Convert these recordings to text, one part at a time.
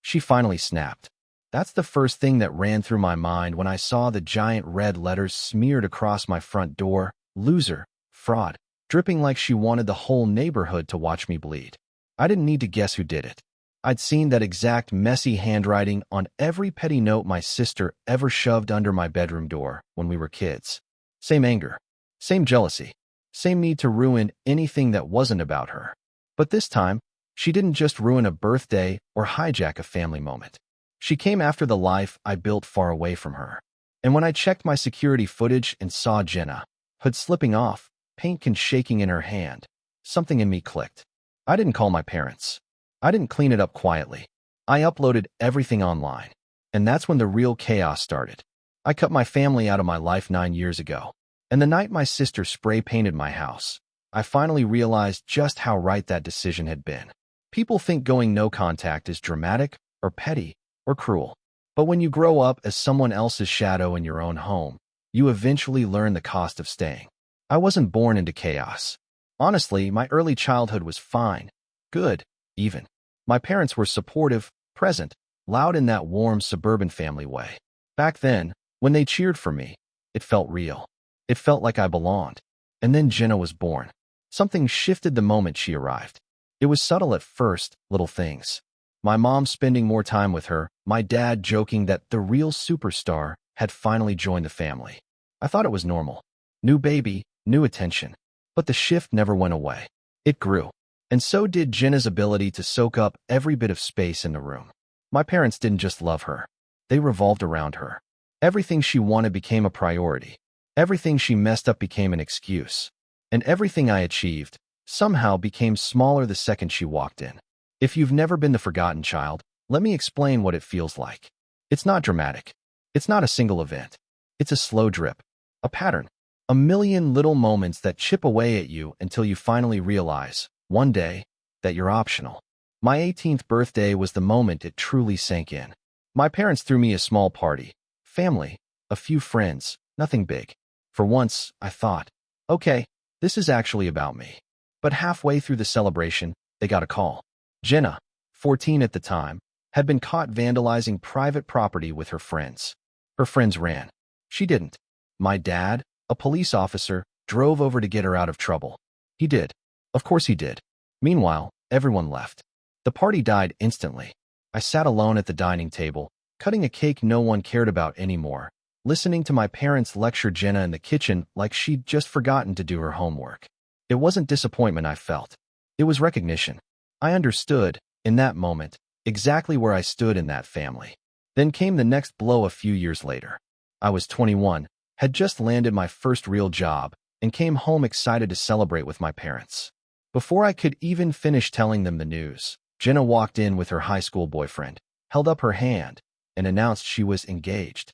She finally snapped. That's the first thing that ran through my mind when I saw the giant red letters smeared across my front door: loser, fraud, dripping like she wanted the whole neighborhood to watch me bleed. I didn't need to guess who did it. I'd seen that exact messy handwriting on every petty note my sister ever shoved under my bedroom door when we were kids. Same anger, same jealousy, same need to ruin anything that wasn't about her. But this time, she didn't just ruin a birthday or hijack a family moment. She came after the life I built far away from her. And when I checked my security footage and saw Jenna, hood slipping off, paint can shaking in her hand, something in me clicked. I didn't call my parents. I didn't clean it up quietly. I uploaded everything online. And that's when the real chaos started. I cut my family out of my life 9 years ago. And the night my sister spray painted my house, I finally realized just how right that decision had been. People think going no contact is dramatic or petty or cruel. But when you grow up as someone else's shadow in your own home, you eventually learn the cost of staying. I wasn't born into chaos. Honestly, my early childhood was fine, good, even. My parents were supportive, present, loud in that warm suburban family way. Back then, when they cheered for me, it felt real. It felt like I belonged. And then Jenna was born. Something shifted the moment she arrived. It was subtle at first, little things. My mom spending more time with her, my dad joking that the real superstar had finally joined the family. I thought it was normal. New baby, new attention. But the shift never went away. It grew. And so did Jenna's ability to soak up every bit of space in the room. My parents didn't just love her. They revolved around her. Everything she wanted became a priority. Everything she messed up became an excuse. And everything I achieved somehow became smaller the second she walked in. If you've never been the forgotten child, let me explain what it feels like. It's not dramatic. It's not a single event. It's a slow drip, a pattern, a million little moments that chip away at you until you finally realize, one day, that you're optional. My 18th birthday was the moment it truly sank in. My parents threw me a small party. Family, a few friends, nothing big. For once, I thought, okay, this is actually about me. But halfway through the celebration, they got a call. Jenna, 14 at the time, had been caught vandalizing private property with her friends. Her friends ran. She didn't. My dad, a police officer, drove over to get her out of trouble. He did. Of course he did. Meanwhile, everyone left. The party died instantly. I sat alone at the dining table, cutting a cake no one cared about anymore, listening to my parents lecture Jenna in the kitchen like she'd just forgotten to do her homework. It wasn't disappointment I felt. It was recognition. I understood, in that moment, exactly where I stood in that family. Then came the next blow a few years later. I was 21, had just landed my first real job, and came home excited to celebrate with my parents. Before I could even finish telling them the news, Jenna walked in with her high school boyfriend, held up her hand, and announced she was engaged.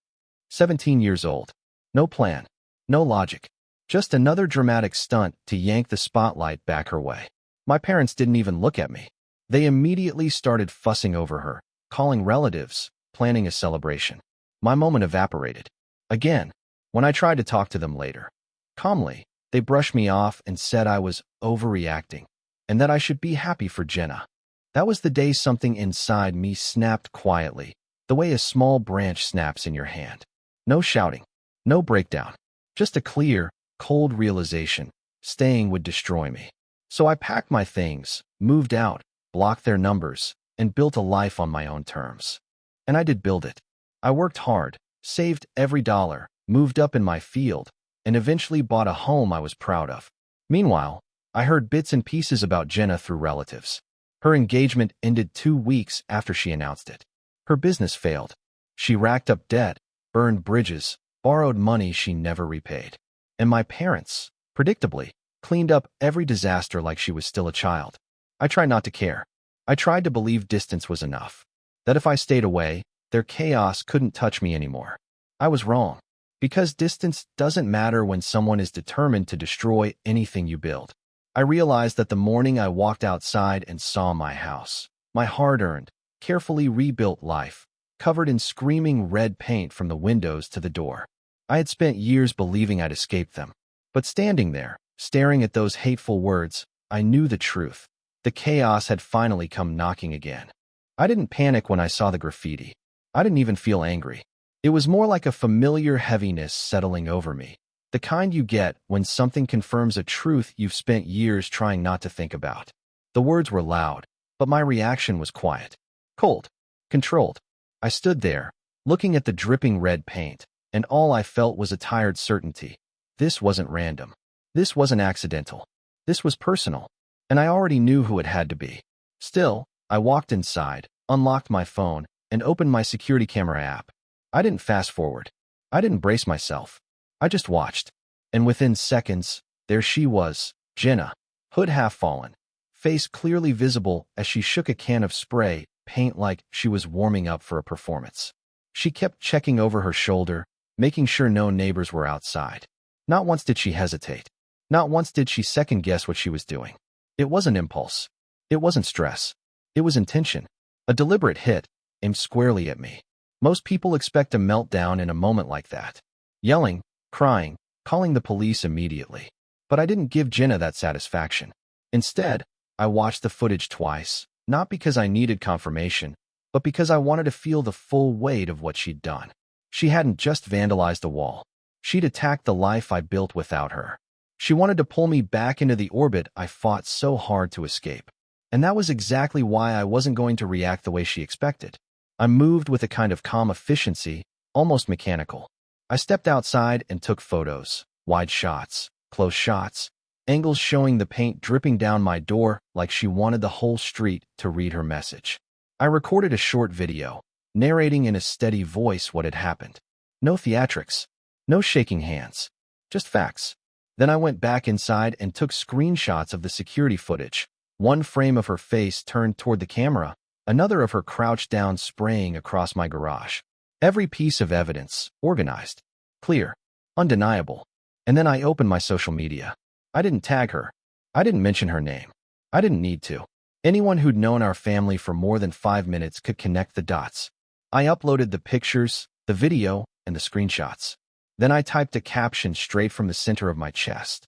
17 years old. No plan. No logic. Just another dramatic stunt to yank the spotlight back her way. My parents didn't even look at me. They immediately started fussing over her, calling relatives, planning a celebration. My moment evaporated. Again, when I tried to talk to them later. Calmly, they brushed me off and said I was overreacting, and that I should be happy for Jenna. That was the day something inside me snapped quietly, the way a small branch snaps in your hand. No shouting, no breakdown, just a clear, cold realization: staying would destroy me. So I packed my things, moved out, blocked their numbers, and built a life on my own terms. And I did build it. I worked hard, saved every dollar, moved up in my field, and eventually bought a home I was proud of. Meanwhile, I heard bits and pieces about Jenna through relatives. Her engagement ended 2 weeks after she announced it. Her business failed. She racked up debt, burned bridges, borrowed money she never repaid. And my parents, predictably, cleaned up every disaster like she was still a child. I tried not to care. I tried to believe distance was enough. That if I stayed away, their chaos couldn't touch me anymore. I was wrong. Because distance doesn't matter when someone is determined to destroy anything you build. I realized that the morning I walked outside and saw my house, my hard-earned, carefully rebuilt life, covered in screaming red paint from the windows to the door. I had spent years believing I'd escaped them. But standing there, staring at those hateful words, I knew the truth. The chaos had finally come knocking again. I didn't panic when I saw the graffiti. I didn't even feel angry. It was more like a familiar heaviness settling over me, the kind you get when something confirms a truth you've spent years trying not to think about. The words were loud, but my reaction was quiet, cold, controlled. I stood there, looking at the dripping red paint, and all I felt was a tired certainty. This wasn't random. This wasn't accidental. This was personal, and I already knew who it had to be. Still, I walked inside, unlocked my phone, and opened my security camera app. I didn't fast forward. I didn't brace myself. I just watched. And within seconds, there she was, Jenna, hood half fallen, face clearly visible as she shook a can of spray paint like she was warming up for a performance. She kept checking over her shoulder, making sure no neighbors were outside. Not once did she hesitate. Not once did she second-guess what she was doing. It wasn't impulse. It wasn't stress. It was intention. A deliberate hit, aimed squarely at me. Most people expect a meltdown in a moment like that. Yelling, crying, calling the police immediately. But I didn't give Jenna that satisfaction. Instead, I watched the footage twice, not because I needed confirmation, but because I wanted to feel the full weight of what she'd done. She hadn't just vandalized a wall. She'd attacked the life I built without her. She wanted to pull me back into the orbit I fought so hard to escape. And that was exactly why I wasn't going to react the way she expected. I moved with a kind of calm efficiency, almost mechanical. I stepped outside and took photos, wide shots, close shots, angles showing the paint dripping down my door like she wanted the whole street to read her message. I recorded a short video, narrating in a steady voice what had happened. No theatrics, no shaking hands, just facts. Then I went back inside and took screenshots of the security footage, one frame of her face turned toward the camera, another of her crouched down spraying across my garage. Every piece of evidence, organized, clear, undeniable. And then I opened my social media. I didn't tag her. I didn't mention her name. I didn't need to. Anyone who'd known our family for more than 5 minutes could connect the dots. I uploaded the pictures, the video, and the screenshots. Then I typed a caption straight from the center of my chest.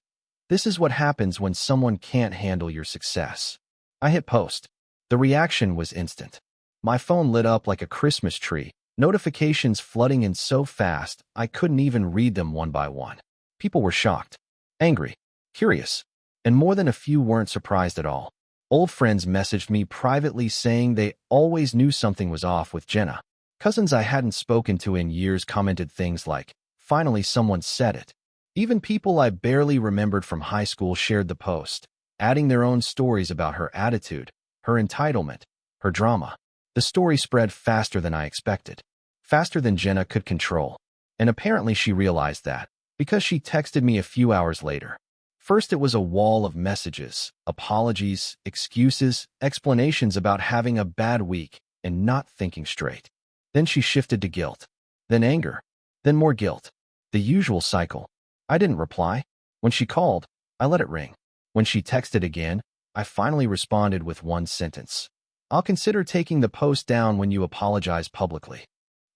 This is what happens when someone can't handle your success. I hit post. The reaction was instant. My phone lit up like a Christmas tree, notifications flooding in so fast I couldn't even read them one by one. People were shocked, angry, curious, and more than a few weren't surprised at all. Old friends messaged me privately saying they always knew something was off with Jenna. Cousins I hadn't spoken to in years commented things like, "Finally someone said it." Even people I barely remembered from high school shared the post, adding their own stories about her attitude, her entitlement, her drama. The story spread faster than I expected, faster than Jenna could control. And apparently she realized that, because she texted me a few hours later. First it was a wall of messages, apologies, excuses, explanations about having a bad week and not thinking straight. Then she shifted to guilt, then anger, then more guilt. The usual cycle. I didn't reply. When she called, I let it ring. When she texted again, I finally responded with one sentence. "I'll consider taking the post down when you apologize publicly."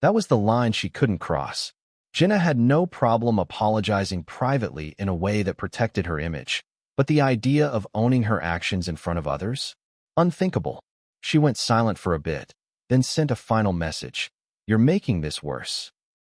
That was the line she couldn't cross. Jenna had no problem apologizing privately in a way that protected her image. But the idea of owning her actions in front of others? Unthinkable. She went silent for a bit, then sent a final message. "You're making this worse."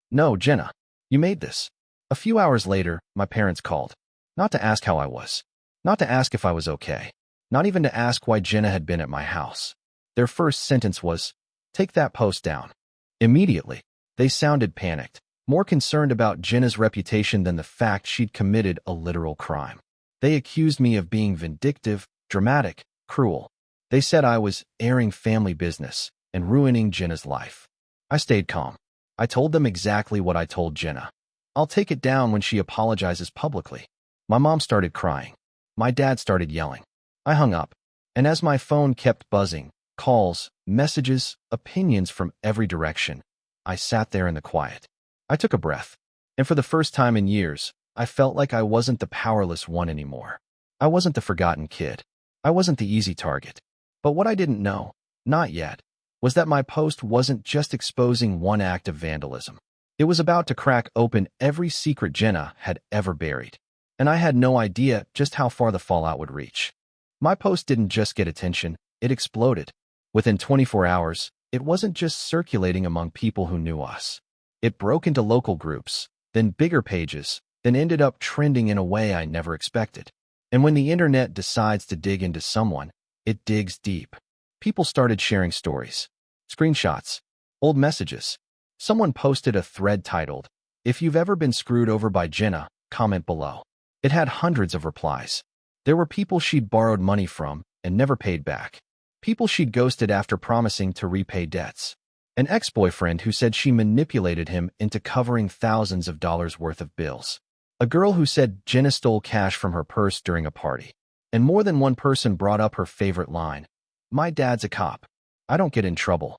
"No, Jenna. You made this." A few hours later, my parents called. Not to ask how I was. Not to ask if I was okay. Not even to ask why Jenna had been at my house. Their first sentence was, "Take that post down." Immediately, they sounded panicked, more concerned about Jenna's reputation than the fact she'd committed a literal crime. They accused me of being vindictive, dramatic, cruel. They said I was airing family business and ruining Jenna's life. I stayed calm. I told them exactly what I told Jenna. I'll take it down when she apologizes publicly. My mom started crying. My dad started yelling. I hung up. And as my phone kept buzzing, calls, messages, opinions from every direction, I sat there in the quiet. I took a breath. And for the first time in years, I felt like I wasn't the powerless one anymore. I wasn't the forgotten kid. I wasn't the easy target. But what I didn't know, not yet, was that my post wasn't just exposing one act of vandalism. It was about to crack open every secret Jenna had ever buried. And I had no idea just how far the fallout would reach. My post didn't just get attention, it exploded. Within 24 hours, it wasn't just circulating among people who knew us. It broke into local groups, then bigger pages, then ended up trending in a way I never expected. And when the internet decides to dig into someone, it digs deep. People started sharing stories, screenshots, old messages. Someone posted a thread titled, "If you've ever been screwed over by Jenna, comment below." It had hundreds of replies. There were people she'd borrowed money from and never paid back. People she'd ghosted after promising to repay debts. An ex-boyfriend who said she manipulated him into covering thousands of dollars worth of bills. A girl who said Jenna stole cash from her purse during a party. And more than one person brought up her favorite line, "My dad's a cop. I don't get in trouble."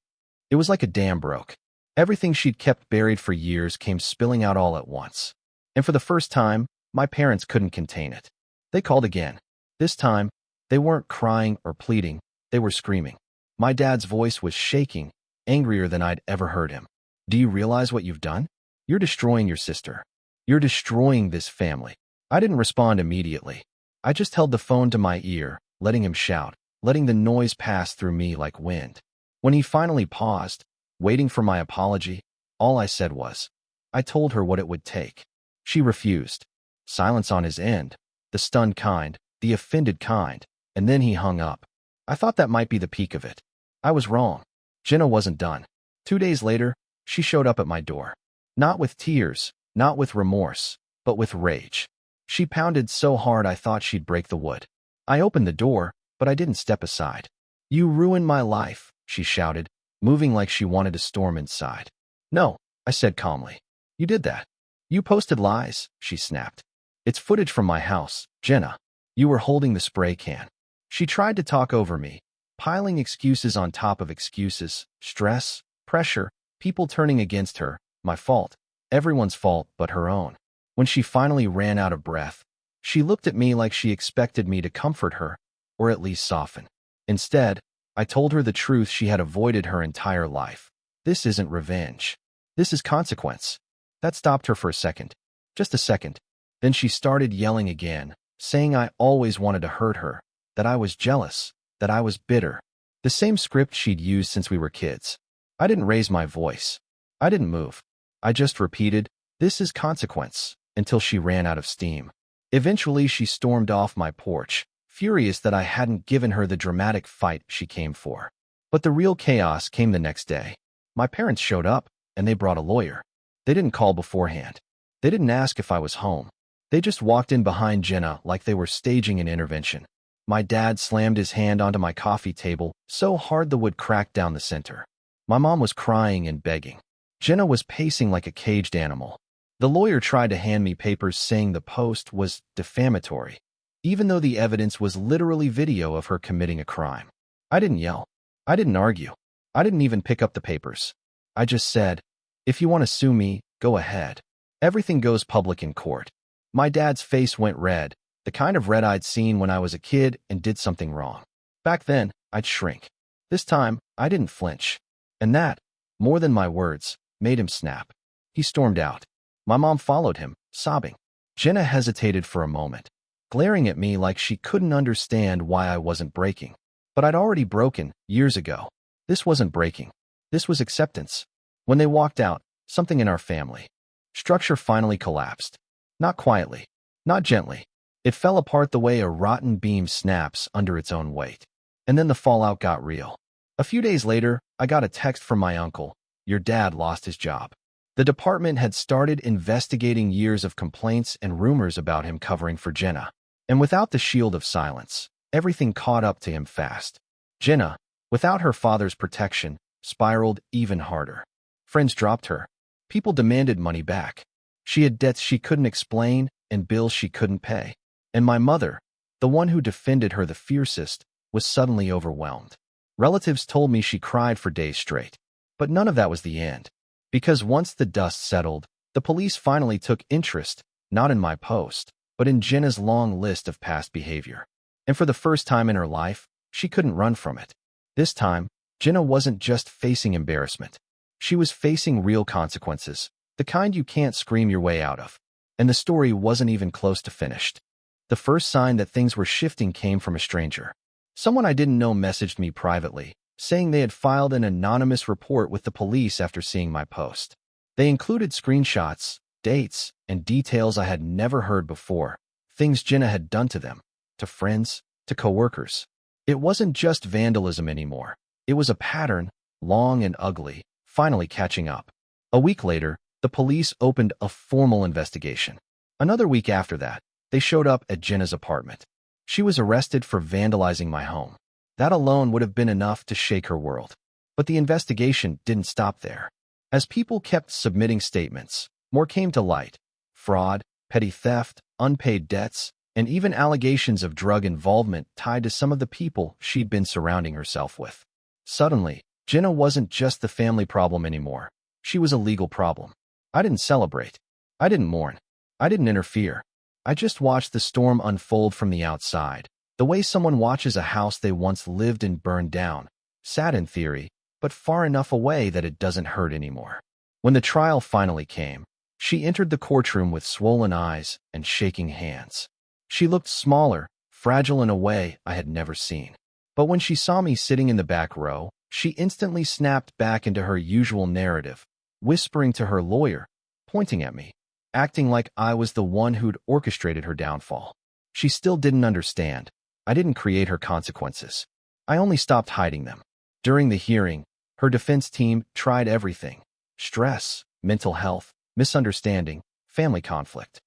It was like a dam broke. Everything she'd kept buried for years came spilling out all at once. And for the first time, my parents couldn't contain it. They called again. This time, they weren't crying or pleading. They were screaming. My dad's voice was shaking, angrier than I'd ever heard him. "Do you realize what you've done? You're destroying your sister. You're destroying this family." I didn't respond immediately. I just held the phone to my ear, letting him shout, letting the noise pass through me like wind. When he finally paused, waiting for my apology, all I said was, "I told her what it would take." She refused. Silence on his end, the stunned kind, the offended kind, and then he hung up. I thought that might be the peak of it. I was wrong. Jenna wasn't done. 2 days later, she showed up at my door. Not with tears, not with remorse, but with rage. She pounded so hard I thought she'd break the wood. I opened the door, but I didn't step aside. "You ruined my life," she shouted, moving like she wanted to storm inside. "No," I said calmly. "You did that. You posted lies," she snapped. "It's footage from my house, Jenna. You were holding the spray can." She tried to talk over me, piling excuses on top of excuses, stress, pressure, people turning against her, my fault, everyone's fault but her own. When she finally ran out of breath, she looked at me like she expected me to comfort her, or at least soften. Instead, I told her the truth she had avoided her entire life. This isn't revenge. This is consequence. That stopped her for a second. Just a second. Then she started yelling again, saying I always wanted to hurt her, that I was jealous, that I was bitter. The same script she'd used since we were kids. I didn't raise my voice. I didn't move. I just repeated, "This is consequence," until she ran out of steam. Eventually, she stormed off my porch, furious that I hadn't given her the dramatic fight she came for. But the real chaos came the next day. My parents showed up, and they brought a lawyer. They didn't call beforehand. They didn't ask if I was home. They just walked in behind Jenna like they were staging an intervention. My dad slammed his hand onto my coffee table so hard the wood cracked down the center. My mom was crying and begging. Jenna was pacing like a caged animal. The lawyer tried to hand me papers saying the post was defamatory, even though the evidence was literally video of her committing a crime. I didn't yell. I didn't argue. I didn't even pick up the papers. I just said, "If you want to sue me, go ahead. Everything goes public in court." My dad's face went red, the kind of red I'd seen when I was a kid and did something wrong. Back then, I'd shrink. This time, I didn't flinch. And that, more than my words, made him snap. He stormed out. My mom followed him, sobbing. Jenna hesitated for a moment, glaring at me like she couldn't understand why I wasn't breaking. But I'd already broken, years ago. This wasn't breaking. This was acceptance. When they walked out, something in our family structure finally collapsed. Not quietly, not gently. It fell apart the way a rotten beam snaps under its own weight. And then the fallout got real. A few days later, I got a text from my uncle. "Your dad lost his job." The department had started investigating years of complaints and rumors about him covering for Jenna. And without the shield of silence, everything caught up to him fast. Jenna, without her father's protection, spiraled even harder. Friends dropped her. People demanded money back. She had debts she couldn't explain and bills she couldn't pay. And my mother, the one who defended her the fiercest, was suddenly overwhelmed. Relatives told me she cried for days straight. But none of that was the end. Because once the dust settled, the police finally took interest, not in my post, but in Jenna's long list of past behavior. And for the first time in her life, she couldn't run from it. This time, Jenna wasn't just facing embarrassment. She was facing real consequences, the kind you can't scream your way out of. And the story wasn't even close to finished. The first sign that things were shifting came from a stranger. Someone I didn't know messaged me privately, saying they had filed an anonymous report with the police after seeing my post. They included screenshots, dates, and details I had never heard before, things Jenna had done to them, to friends, to coworkers. It wasn't just vandalism anymore. It was a pattern, long and ugly, finally catching up. A week later, the police opened a formal investigation. Another week after that, they showed up at Jenna's apartment. She was arrested for vandalizing my home. That alone would have been enough to shake her world. But the investigation didn't stop there. As people kept submitting statements, more came to light: fraud, petty theft, unpaid debts, and even allegations of drug involvement tied to some of the people she'd been surrounding herself with. Suddenly, Jenna wasn't just the family problem anymore. She was a legal problem. I didn't celebrate. I didn't mourn. I didn't interfere. I just watched the storm unfold from the outside, the way someone watches a house they once lived in burn down, sad in theory, but far enough away that it doesn't hurt anymore. When the trial finally came, she entered the courtroom with swollen eyes and shaking hands. She looked smaller, fragile in a way I had never seen. But when she saw me sitting in the back row, she instantly snapped back into her usual narrative, whispering to her lawyer, pointing at me, acting like I was the one who'd orchestrated her downfall. She still didn't understand. I didn't create her consequences. I only stopped hiding them. During the hearing, her defense team tried everything: stress, mental health, misunderstanding, family conflict.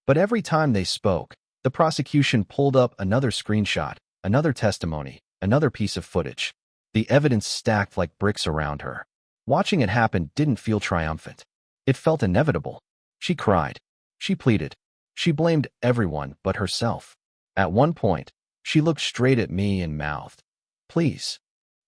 But every time they spoke, the prosecution pulled up another screenshot, another testimony, another piece of footage. The evidence stacked like bricks around her. Watching it happen didn't feel triumphant. It felt inevitable. She cried. She pleaded. She blamed everyone but herself. At one point, she looked straight at me and mouthed, "Please."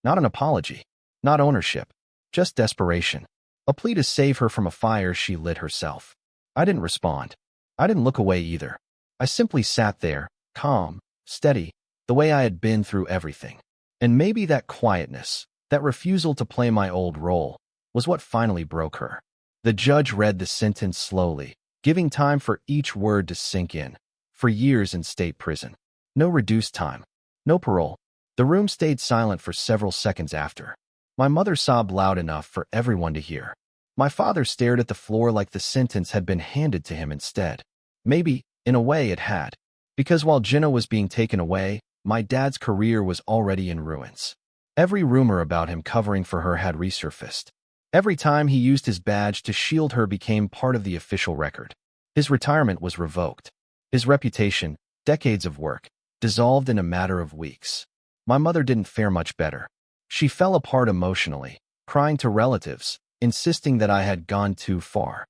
Not an apology. Not ownership. Just desperation. A plea to save her from a fire she lit herself. I didn't respond. I didn't look away either. I simply sat there, calm, steady, the way I had been through everything. And maybe that quietness, that refusal to play my old role, was what finally broke her. The judge read the sentence slowly, giving time for each word to sink in. For years in state prison. No reduced time. No parole. The room stayed silent for several seconds after. My mother sobbed loud enough for everyone to hear. My father stared at the floor like the sentence had been handed to him instead. Maybe, in a way, it had. Because while Jenna was being taken away, my dad's career was already in ruins. Every rumor about him covering for her had resurfaced. Every time he used his badge to shield her became part of the official record. His retirement was revoked. His reputation, decades of work, dissolved in a matter of weeks. My mother didn't fare much better. She fell apart emotionally, crying to relatives, insisting that I had gone too far.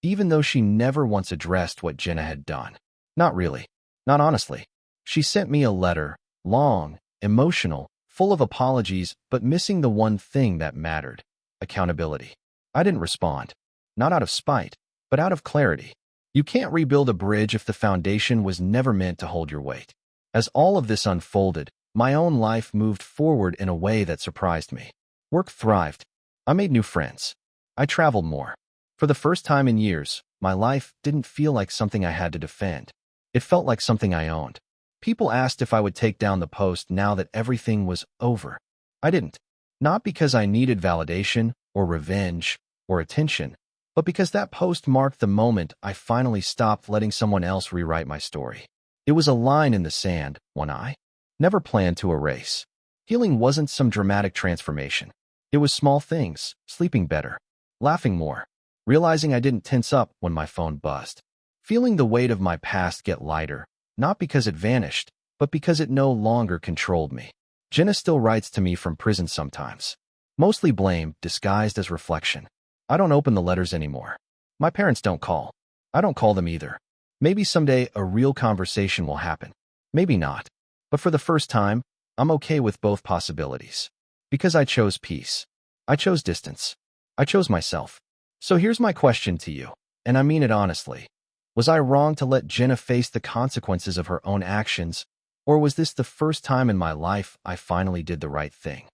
Even though she never once addressed what Jenna had done. Not really. Not honestly. She sent me a letter, long, emotional, full of apologies, but missing the one thing that mattered: accountability. I didn't respond. Not out of spite, but out of clarity. You can't rebuild a bridge if the foundation was never meant to hold your weight. As all of this unfolded, my own life moved forward in a way that surprised me. Work thrived. I made new friends. I traveled more. For the first time in years, my life didn't feel like something I had to defend. It felt like something I owned. People asked if I would take down the post now that everything was over. I didn't. Not because I needed validation, or revenge, or attention, but because that post marked the moment I finally stopped letting someone else rewrite my story. It was a line in the sand, one I never planned to erase. Healing wasn't some dramatic transformation. It was small things: sleeping better, laughing more, realizing I didn't tense up when my phone buzzed, feeling the weight of my past get lighter, not because it vanished, but because it no longer controlled me. Jenna still writes to me from prison sometimes. Mostly blame, disguised as reflection. I don't open the letters anymore. My parents don't call. I don't call them either. Maybe someday a real conversation will happen. Maybe not. But for the first time, I'm okay with both possibilities. Because I chose peace. I chose distance. I chose myself. So here's my question to you, and I mean it honestly. Was I wrong to let Jenna face the consequences of her own actions, or was this the first time in my life I finally did the right thing?